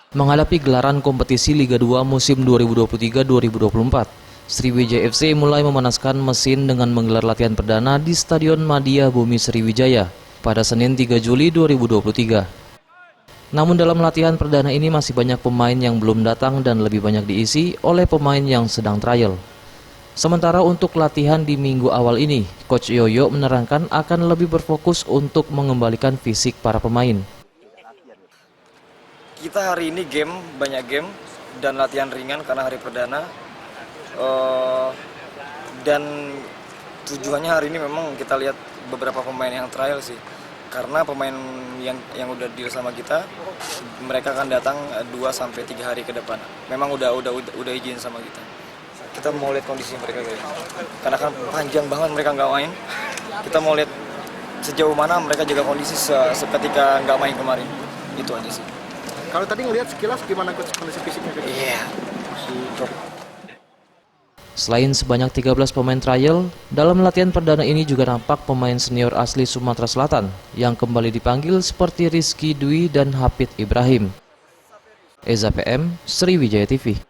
Menghadapi gelaran kompetisi Liga 2 musim 2023-2024, Sriwijaya FC mulai memanaskan mesin dengan menggelar latihan perdana di Stadion Madia Bumi Sriwijaya pada Senin 3 Juli 2023. Namun dalam latihan perdana ini masih banyak pemain yang belum datang dan lebih banyak diisi oleh pemain yang sedang trial. Sementara untuk latihan di minggu awal ini, Coach Yoyo menerangkan akan lebih berfokus untuk mengembalikan fisik para pemain. Kita hari ini banyak game dan latihan ringan karena hari perdana. Dan tujuannya hari ini memang kita lihat beberapa pemain yang trial sih. Karena pemain yang udah deal sama kita, mereka akan datang 2-3 hari ke depan. Memang udah izin sama kita. Kita mau lihat kondisi mereka kayak karena kan panjang banget mereka nggak main. Kita mau lihat sejauh mana mereka jaga kondisi seketika nggak main kemarin. Itu aja sih. Kalau tadi ngelihat sekilas gimana kondisi fisiknya? Iya, masih drop. Selain sebanyak 13 pemain trial, dalam latihan perdana ini juga nampak pemain senior asli Sumatera Selatan yang kembali dipanggil seperti Rizky Dwi dan Hafid Ibrahim. Eza PM, Sriwijaya TV.